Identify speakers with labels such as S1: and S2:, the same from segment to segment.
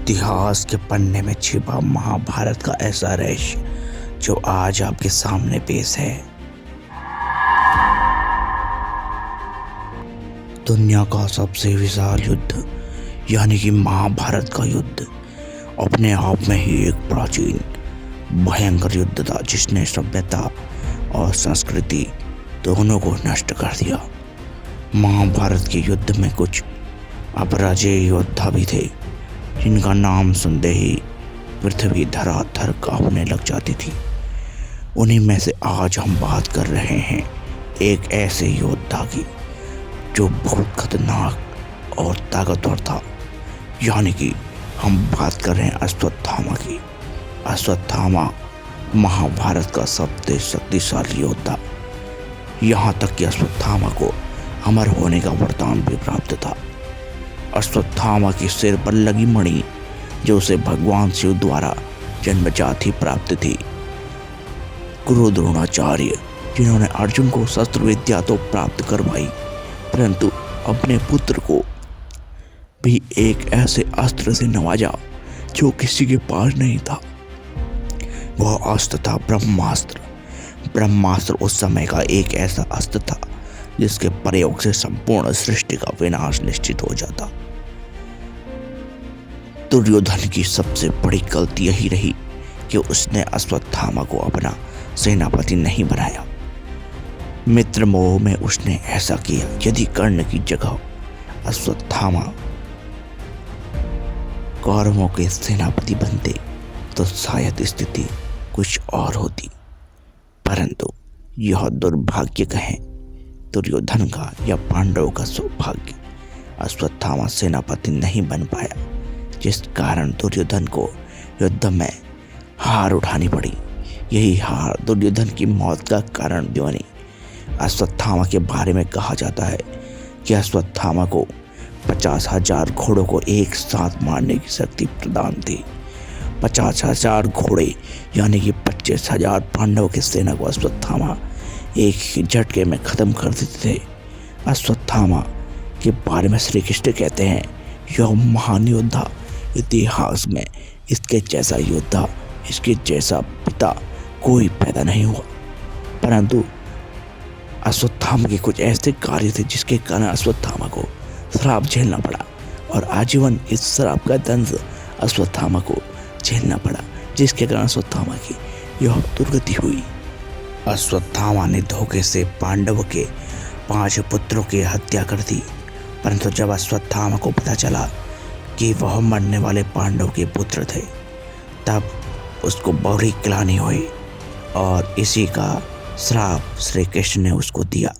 S1: इतिहास के पन्ने में छिपा महाभारत का ऐसा रहस्य जो आज आपके सामने पेश है। दुनिया का सबसे विशाल युद्ध यानी कि महाभारत का युद्ध अपने आप में ही एक प्राचीन भयंकर युद्ध था जिसने सभ्यता और संस्कृति दोनों को नष्ट कर दिया। महाभारत के युद्ध में कुछ अपराजेय योद्धा भी थे जिनका नाम सुनते ही पृथ्वी धराधर कांपने लग जाती थी। उन्हीं में से आज हम बात कर रहे हैं एक ऐसे योद्धा की जो बहुत खतरनाक और ताकतवर था, यानी कि हम बात कर रहे हैं अश्वत्थामा की। अश्वत्थामा महाभारत का सबसे शक्तिशाली योद्धा, यहाँ तक कि अश्वत्थामा को अमर होने का वरदान भी प्राप्त था। अश्वत्थामा के सिर पर लगी मणि जो उसे भगवान शिव द्वारा जन्मजात ही प्राप्त थी। गुरु द्रोणाचार्य जिन्होंने अर्जुन को शस्त्र विद्या तो प्राप्त करवाई, परंतु अपने पुत्र को भी एक ऐसे अस्त्र से नवाजा जो किसी के पास नहीं था। वह अस्त्र था ब्रह्मास्त्र। ब्रह्मास्त्र उस समय का एक ऐसा अस्त्र था जिसके प्रयोग से संपूर्ण सृष्टि का विनाश निश्चित हो जाता। दुर्योधन की सबसे बड़ी गलती यही रही कि उसने अश्वत्थामा को अपना सेनापति नहीं बनाया। मित्र मोह में उसने ऐसा किया। यदि कर्ण की जगह अश्वत्थामा कौरवों के सेनापति बनते तो शायद स्थिति कुछ और होती, परंतु यह दुर्भाग्य कहें दुर्योधन का या पांडवों का सौभाग्य, अश्वत्थामा सेनापति नहीं बन पाया, जिस कारण दुर्योधन को युद्ध में हार उठानी पड़ी। यही हार दुर्योधन की मौत का कारण भी बनी। अश्वत्थामा के बारे में कहा जाता है कि अश्वत्थामा को 50,000 घोड़ों को एक साथ मारने की शक्ति प्रदान थी। 50,000 घोड़े यानी कि 25,000 पांडवों की सेना को अश्वत्थामा एक ही झटके में खत्म कर देते थे। अश्वत्थामा के बारे में श्री कृष्ण कहते हैं, यह महान योद्धा, इतिहास में इसके जैसा योद्धा, इसके जैसा पिता कोई पैदा नहीं हुआ। परंतु अश्वत्थामा के कुछ ऐसे कार्य थे जिसके कारण अश्वत्थामा को श्राप झेलना पड़ा और आजीवन इस श्राप का दंश अश्वत्थामा को झेलना पड़ा, जिसके कारण अश्वत्थामा की यह दुर्गति हुई। अश्वत्थामा ने धोखे से पांडव के 5 पुत्रों की हत्या कर दी, परंतु जब अश्वत्थामा को पता चला कि वह मरने वाले पांडव के पुत्र थे, तब उसको बड़ी ग्लानि हुई और इसी का श्राप श्री कृष्ण ने उसको दिया।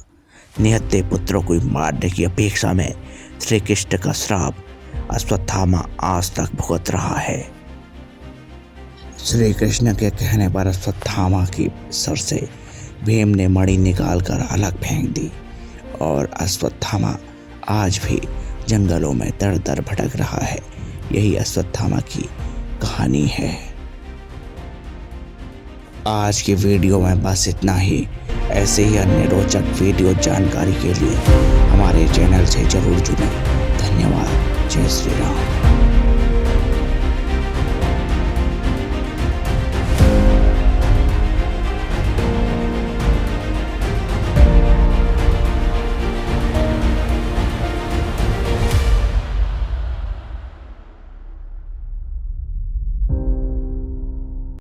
S1: निहत्थे पुत्रों को मारने की अपेक्षा में श्री कृष्ण का श्राप अश्वत्थामा आज तक भुगत रहा है। श्री कृष्ण के कहने पर अश्वत्थामा की सर से भीम ने मणि निकालकर अलग फेंक दी और अश्वत्थामा आज भी जंगलों में दर दर भटक रहा है। यही अश्वत्थामा की कहानी है। आज की वीडियो में बस इतना ही। ऐसे ही अन्य रोचक वीडियो जानकारी के लिए हमारे चैनल से जरूर जुड़ें। धन्यवाद। जय श्री राम।